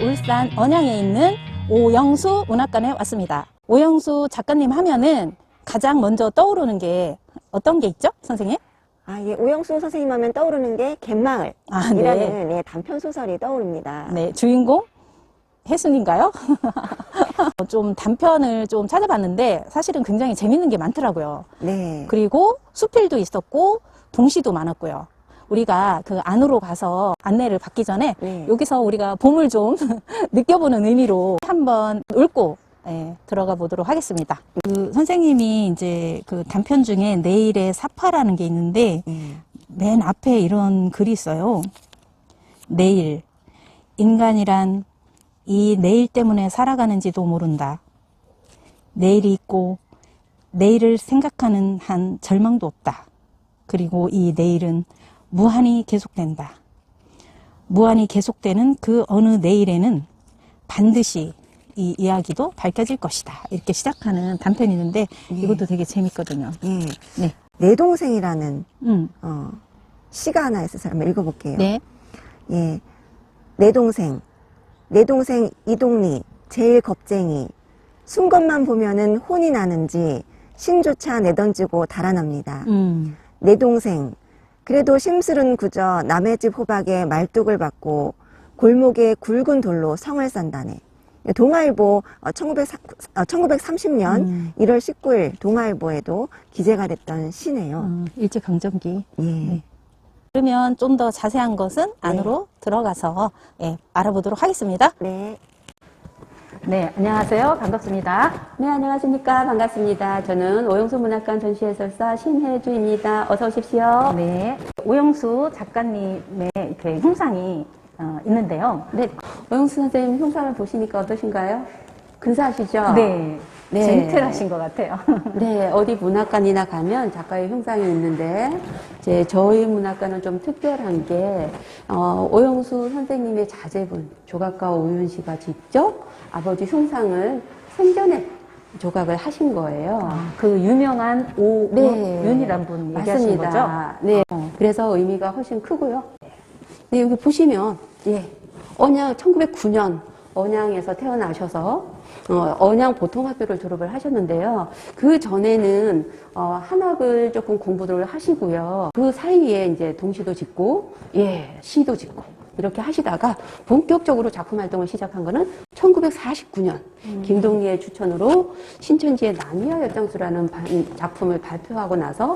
울산 언양에 있는 오영수 문학관에 왔습니다. 오영수 작가님 하면은 가장 먼저 떠오르는 게 어떤 게 있죠, 선생님? 예, 오영수 선생님 하면 떠오르는 게 갯마을이라는 예, 단편 소설이 떠오릅니다. 네, 주인공 혜순인가요? 좀 단편을 좀 찾아봤는데 사실은 굉장히 재밌는 게 많더라고요. 네. 그리고 수필도 있었고 동시도 많았고요. 우리가 그 안으로 가서 안내를 받기 전에 여기서 우리가 봄을 좀 느껴보는 의미로 한번 읽고 들어가 보도록 하겠습니다. 그 선생님이 이제 그 단편 중에 내일의 사파라는 게 있는데 맨 앞에 이런 글이 있어요. 내일. 인간이란 이 내일 때문에 살아가는지도 모른다. 내일이 있고 내일을 생각하는 한 절망도 없다. 그리고 이 내일은 무한히 계속된다. 무한히 계속되는 그 어느 내일에는 반드시 이 이야기도 밝혀질 것이다. 이렇게 시작하는 단편이 있는데 이것도 되게 재밌거든요. 네. 내 동생이라는 시가 하나 있어서 한번 읽어볼게요. 네. 예, 내 동생 이동리 제일 겁쟁이 순 것만 보면은 혼이 나는지 신조차 내던지고 달아납니다. 내 동생 그래도 심술은 그저 남의 집 호박에 말뚝을 받고 골목에 굵은 돌로 성을 산다네. 동아일보 1930년 1월 19일 동아일보에도 기재가 됐던 시네요. 일제강점기. 예. 네. 그러면 좀 더 자세한 것은 안으로 들어가서 알아보도록 하겠습니다. 네. 네, 안녕하세요. 반갑습니다. 네, 안녕하십니까. 반갑습니다. 저는 오영수 문학관 전시해설사 신혜주입니다. 어서 오십시오. 네, 오영수 작가님의 이렇게 흉상이 있는데요. 네, 오영수 선생님 흉상을 보시니까 어떠신가요? 근사하시죠? 네, 네. 젠틀하신 것 같아요. 네, 어디 문학관이나 가면 작가의 흉상이 있는데, 이제 저희 문학관은 좀 특별한 게, 오영수 선생님의 자제분, 조각가 오윤 씨가 직접 아버지 흉상을 생전에 조각을 하신 거예요. 그 유명한 네. 오윤이란 분 얘기하신 거죠? 네. 그래서 의미가 훨씬 크고요. 네, 여기 보시면, 언양, 1909년 언양에서 태어나셔서, 언양 보통학교를 졸업을 하셨는데요. 그 전에는, 한학을 조금 공부를 하시고요. 그 사이에 이제 동시도 짓고, 시도 짓고, 이렇게 하시다가 본격적으로 작품 활동을 시작한 거는 1949년 김동리의 추천으로 신천지의 남이와 엿장수라는 작품을 발표하고 나서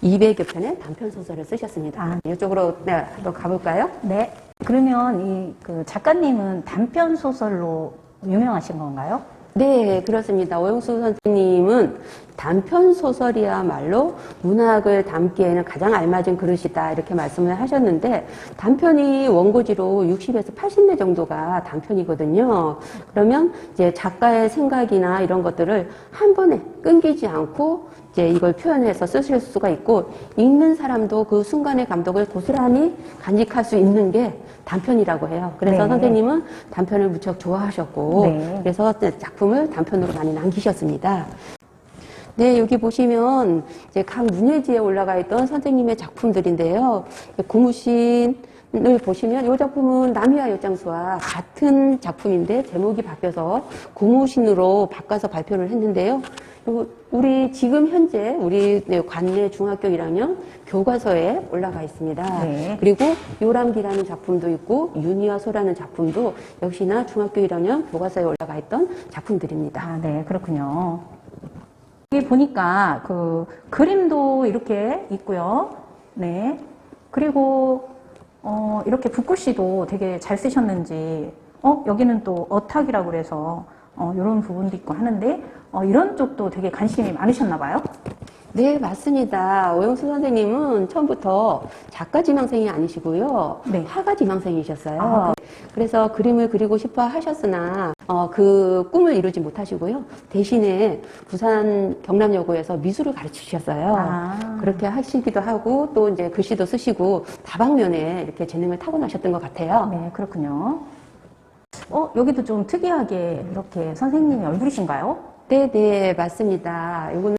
200여 편의 단편 소설을 쓰셨습니다. 이쪽으로 한번 가볼까요? 네. 그러면 그 작가님은 단편 소설로 유명하신 건가요? 네, 그렇습니다. 오영수 선생님은 단편 소설이야말로 문학을 담기에는 가장 알맞은 그릇이다 이렇게 말씀을 하셨는데 단편이 원고지로 60에서 80매 정도가 단편이거든요. 그러면 이제 작가의 생각이나 이런 것들을 한 번에 끊기지 않고 이제 이걸 표현해서 쓰실 수가 있고 읽는 사람도 그 순간의 감독을 고스란히 간직할 수 있는 게 단편이라고 해요. 그래서 선생님은 단편을 무척 좋아하셨고 그래서 작품을 단편으로 많이 남기셨습니다. 네, 여기 보시면 이제 각 문예지에 올라가 있던 선생님의 작품들인데요. 고무신을 보시면 이 작품은 남이와 엿장수와 같은 작품인데 제목이 바뀌어서 고무신으로 바꿔서 발표를 했는데요. 우리 지금 현재 우리 관내 중학교 1학년 교과서에 올라가 있습니다. 그리고 요람기라는 작품도 있고 윤희와 소라는 작품도 역시나 중학교 1학년 교과서에 올라가 있던 작품들입니다. 네, 그렇군요. 여기 보니까 그 그림도 이렇게 있고요. 네. 그리고 이렇게 붓글씨도 되게 잘 쓰셨는지 여기는 또 어탁이라고 그래서 이런 부분도 있고 하는데 이런 쪽도 되게 관심이 많으셨나 봐요. 네, 맞습니다. 오영수 선생님은 처음부터 작가 지망생이 아니시고요. 화가 지망생이셨어요. 그래서 그림을 그리고 싶어 하셨으나 그 꿈을 이루지 못하시고요. 대신에 부산 경남여고에서 미술을 가르치셨어요. 그렇게 하시기도 하고 또 이제 글씨도 쓰시고 다방면에 이렇게 재능을 타고나셨던 것 같아요. 네, 그렇군요. 여기도 좀 특이하게 이렇게 선생님의 얼굴이신가요? 네, 맞습니다. 이거는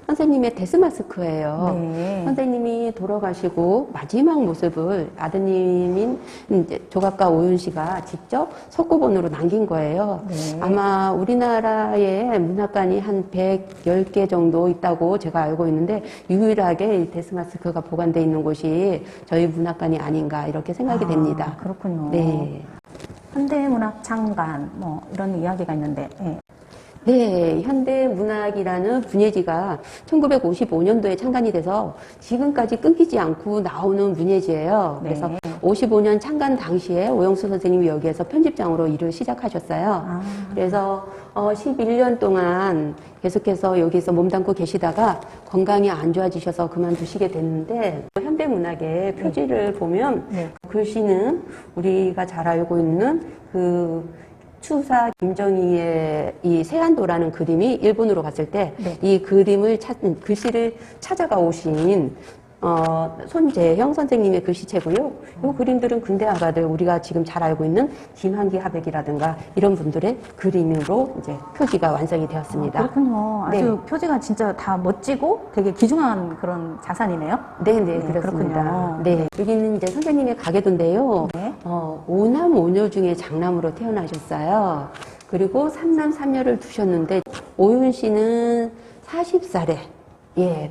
선생님의 데스마스크예요. 네. 선생님이 돌아가시고 마지막 모습을 아드님인 이제 조각가 오윤 씨가 직접 석고본으로 남긴 거예요. 네. 아마 우리나라에 문학관이 한 110개 정도 있다고 제가 알고 있는데 유일하게 이 데스마스크가 보관되어 있는 곳이 저희 문학관이 아닌가 이렇게 생각이 됩니다. 그렇군요. 네. 현대문학 창간 뭐 이런 이야기가 있는데 네, 현대문학이라는 분예지가 1955년도에 창간이 돼서 지금까지 끊기지 않고 나오는 분예지예요. 네. 그래서 55년 창간 당시에 오영수 선생님이 여기에서 편집장으로 일을 시작하셨어요. 그래서 11년 동안 계속해서 여기서 몸담고 계시다가 건강이 안 좋아지셔서 그만두시게 됐는데 현대문학의 표지를 보면 글씨는 우리가 잘 알고 있는 그 추사 김정희의 이 세안도라는 그림이 일본으로 갔을 때 이 그림을 글씨를 찾아가 오신 손재형 선생님의 글씨체고요. 이 그림들은 근대 화가들 우리가 지금 잘 알고 있는 김한기 하백이라든가 이런 분들의 그림으로 이제 표지가 완성이 되었습니다. 그렇군요. 아주 표지가 진짜 다 멋지고 되게 귀중한 그런 자산이네요. 네, 그렇습니다. 그렇군요. 네, 여기는 이제 선생님의 가게도인데요. 네. 오남 오녀 중에 장남으로 태어나셨어요. 그리고 삼남 삼녀를 두셨는데 오윤 씨는 40살에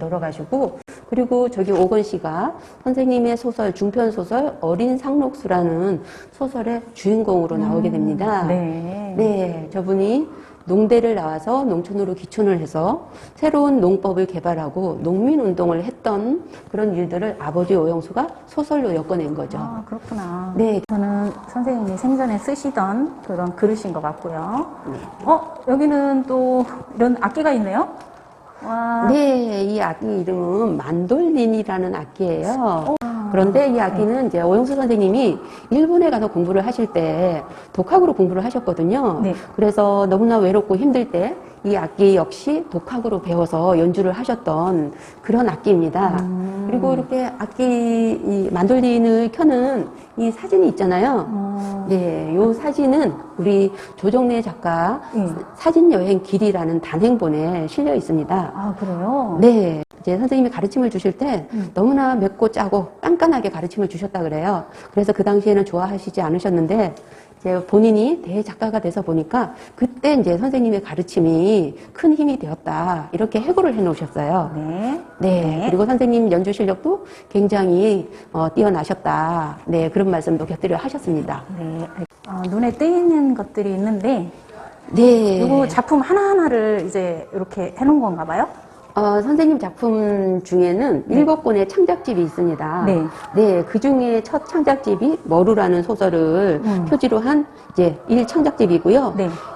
돌아가시고 그리고 저기 오건 씨가 선생님의 소설 중편 소설 어린 상록수라는 소설의 주인공으로 나오게 됩니다. 네, 저분이 농대를 나와서 농촌으로 귀촌을 해서 새로운 농법을 개발하고 농민운동을 했던 그런 일들을 아버지 오영수가 소설로 엮어낸 거죠. 그렇구나. 네. 저는 선생님이 생전에 쓰시던 그런 그릇인 것 같고요. 여기는 또 이런 악기가 있네요. 와. 네, 이 악기 이름은 만돌린이라는 악기예요. 그런데 이 악기는 이제 오영수 선생님이 일본에 가서 공부를 하실 때 독학으로 공부를 하셨거든요. 네. 그래서 너무나 외롭고 힘들 때 이 악기 역시 독학으로 배워서 연주를 하셨던 그런 악기입니다. 그리고 이렇게 악기, 이 만돌린을 켜는 이 사진이 있잖아요. 네, 이 사진은 우리 조정래 작가 사진여행 길이라는 단행본에 실려 있습니다. 아, 그래요? 네. 이제 선생님이 가르침을 주실 때 너무나 맵고 짜고 깐깐하게 가르침을 주셨다 그래요. 그래서 그 당시에는 좋아하시지 않으셨는데 이제 본인이 대작가가 돼서 보니까 그때 이제 선생님의 가르침이 큰 힘이 되었다. 이렇게 해고를 해 놓으셨어요. 네. 그리고 선생님 연주 실력도 굉장히 뛰어나셨다. 네. 그런 말씀도 곁들여 하셨습니다. 네. 눈에 띄는 것들이 있는데 네. 이거 작품 하나하나를 이제 이렇게 해놓은 건가 봐요? 선생님 작품 중에는 7권의 창작집이 있습니다. 네, 그 중에 첫 창작집이 머루라는 소설을 표지로 한 이제 1창작집이고요.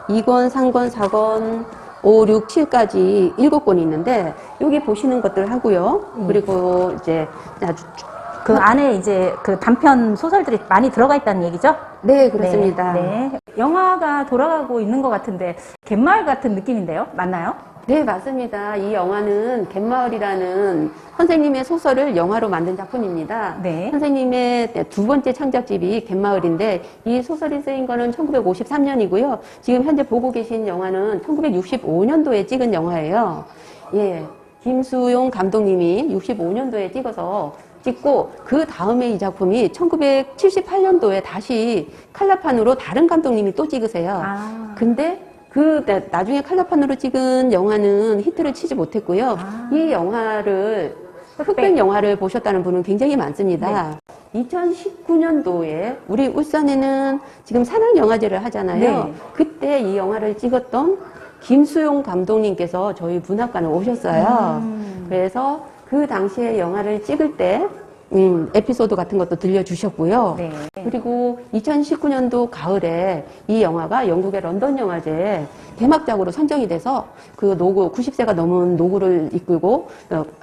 2권, 3권, 4권, 5, 6, 7까지 7권이 있는데 여기 보시는 것들 하고요. 그리고 이제 그 안에 이제 그 단편 소설들이 많이 들어가 있다는 얘기죠? 네, 그렇습니다. 네. 영화가 돌아가고 있는 것 같은데 갯마을 같은 느낌인데요? 맞나요? 네, 맞습니다. 이 영화는 갯마을이라는 선생님의 소설을 영화로 만든 작품입니다. 선생님의 두 번째 창작집이 갯마을인데 이 소설이 쓰인 거는 1953년이고요. 지금 현재 보고 계신 영화는 1965년도에 찍은 영화예요. 예, 김수용 감독님이 65년도에 찍고 그 다음에 이 작품이 1978년도에 다시 칼라판으로 다른 감독님이 또 찍으세요. 근데 나중에 칼라판으로 찍은 영화는 히트를 치지 못했고요. 이 영화를, 흑백 영화를 보셨다는 분은 굉장히 많습니다. 2019년도에 우리 울산에는 지금 산악영화제를 하잖아요. 그때 이 영화를 찍었던 김수용 감독님께서 저희 문학관에 오셨어요. 그래서 그 당시에 영화를 찍을 때 에피소드 같은 것도 들려주셨고요. 그리고 2019년도 가을에 이 영화가 영국의 런던 영화제 개막작으로 선정이 돼서 그 노구, 90세가 넘은 노구를 이끌고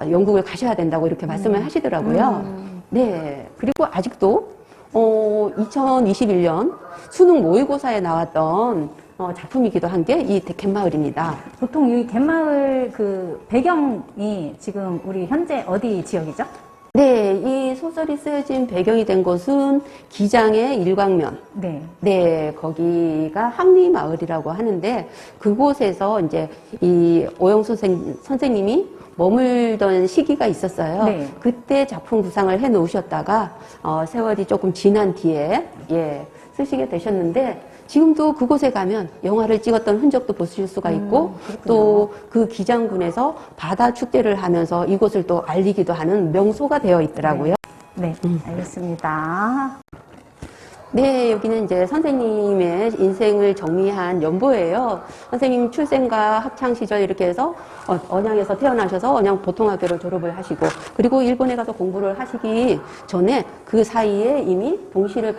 영국을 가셔야 된다고 이렇게 말씀을 하시더라고요. 네. 그리고 아직도 2021년 수능 모의고사에 나왔던 작품이기도 한 게 이 갯마을입니다. 보통 이 갯마을 그 배경이 지금 우리 현재 어디 지역이죠? 네, 이 소설이 쓰여진 배경이 된 곳은 기장의 일광면. 네. 네, 거기가 항리마을이라고 하는데 그곳에서 이제 이 오영수 선생님이 머물던 시기가 있었어요. 네. 그때 작품 구상을 해 놓으셨다가 세월이 조금 지난 뒤에 쓰시게 되셨는데 지금도 그곳에 가면 영화를 찍었던 흔적도 보실 수가 있고 또 그 기장군에서 바다 축제를 하면서 이곳을 또 알리기도 하는 명소가 되어 있더라고요. 네, 알겠습니다. 네, 여기는 이제 선생님의 인생을 정리한 연보예요. 선생님 출생과 학창 시절 이렇게 해서 언양에서 태어나셔서 언양 보통학교를 졸업을 하시고 그리고 일본에 가서 공부를 하시기 전에 그 사이에 이미 동시를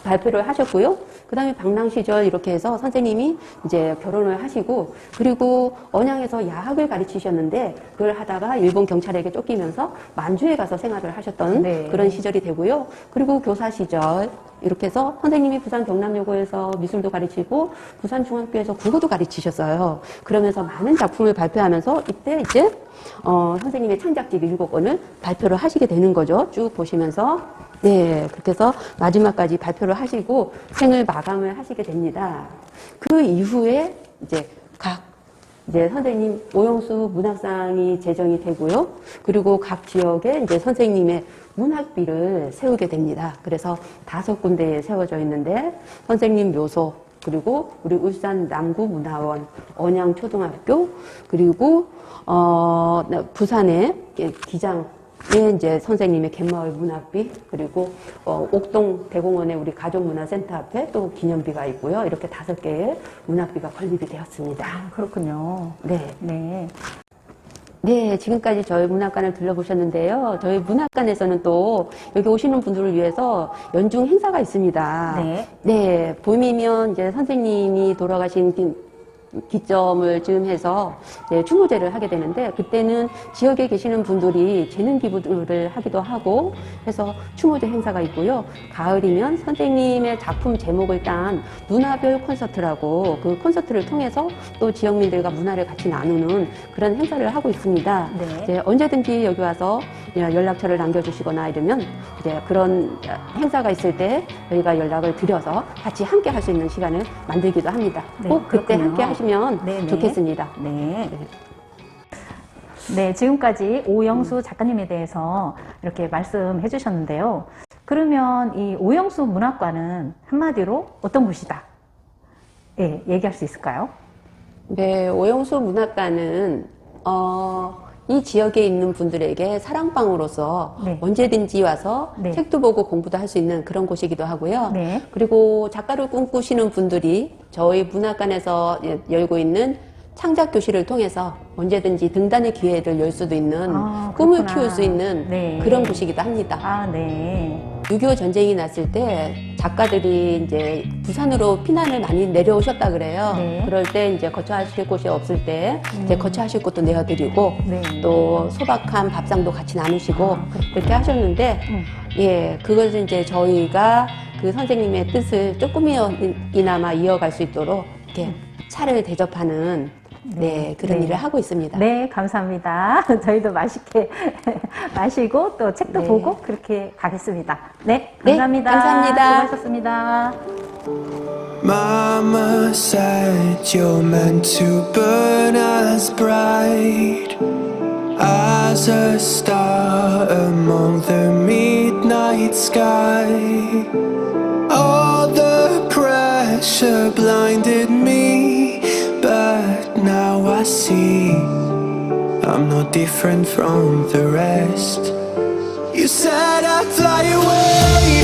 발표를 하셨고요. 그 다음에 방랑 시절 이렇게 해서 선생님이 이제 결혼을 하시고 그리고 언양에서 야학을 가르치셨는데 그걸 하다가 일본 경찰에게 쫓기면서 만주에 가서 생활을 하셨던 네. 그런 시절이 되고요. 그리고 교사 시절 이렇게 해서 선생님이 부산 경남여고에서 미술도 가르치고 부산중학교에서 국어도 가르치셨어요. 그러면서 많은 작품을 발표하면서 이때 이제 선생님의 창작집 7권을 발표를 하시게 되는 거죠. 쭉 보시면서 네, 그렇게 해서 마지막까지 발표를 하시고 생을 마감을 하시게 됩니다. 그 이후에 이제 이제 선생님 오영수 문학상이 제정이 되고요. 그리고 각 지역에 이제 선생님의 문학비를 세우게 됩니다. 그래서 5군데에 세워져 있는데 선생님 묘소, 그리고 우리 울산 남구문화원, 언양초등학교, 그리고 부산의 기장에 이제 선생님의 갯마을 문학비, 그리고 옥동 대공원의 우리 가족문화센터 앞에 또 기념비가 있고요. 이렇게 5개의 문학비가 건립이 되었습니다. 아, 그렇군요. 네. 네. 네, 지금까지 저희 문학관을 둘러보셨는데요. 저희 문학관에서는 또 여기 오시는 분들을 위해서 연중 행사가 있습니다. 네. 네, 봄이면 이제 선생님이 돌아가신 기점을 즈음해서 추모제를 하게 되는데 그때는 지역에 계시는 분들이 재능 기부를 하기도 하고 해서 추모제 행사가 있고요. 가을이면 선생님의 작품 제목을 딴 문화별 콘서트라고 그 콘서트를 통해서 또 지역민들과 문화를 같이 나누는 그런 행사를 하고 있습니다. 네. 이제 언제든지 여기 와서 연락처를 남겨주시거나 이러면 이제 그런 행사가 있을 때 저희가 연락을 드려서 같이 함께 할 수 있는 시간을 만들기도 합니다. 네, 꼭 그때 그렇군요. 함께 하시면 네네. 좋겠습니다. 네. 네, 지금까지 오영수 작가님에 대해서 이렇게 말씀해 주셨는데요. 그러면 이 오영수 문학관은 한마디로 어떤 곳이다? 예, 얘기할 수 있을까요? 네, 오영수 문학관은 이 지역에 있는 분들에게 사랑방으로서 네. 언제든지 와서 네. 책도 보고 공부도 할 수 있는 그런 곳이기도 하고요. 네. 그리고 작가를 꿈꾸시는 분들이 저희 문학관에서 열고 있는 창작 교실을 통해서 언제든지 등단의 기회를 열 수도 있는 꿈을 그렇구나. 키울 수 있는 네. 그런 곳이기도 합니다. 아, 네. 6.25 전쟁이 났을 때 작가들이 이제 부산으로 피난을 많이 내려오셨다 그래요. 네. 그럴 때 이제 거처하실 곳이 없을 때 이제 거처하실 곳도 내어드리고 네. 또 소박한 밥상도 같이 나누시고 그렇게 하셨는데 예, 그것을 이제 저희가 그 선생님의 뜻을 조금이나마 이어갈 수 있도록 이렇게 차를 대접하는 네, 그런 네. 일을 하고 있습니다. 네, 감사합니다. 저희도 맛있게 마시고 또 책도 네. 보고 그렇게 가겠습니다. 네, 네, 감사합니다. 감사합니다. 수고하셨습니다. Mama said you're meant to burn as bright as a star among the midnight sky. All the pressure blinded me, but now I see I'm no different from the rest. You said I'd fly away,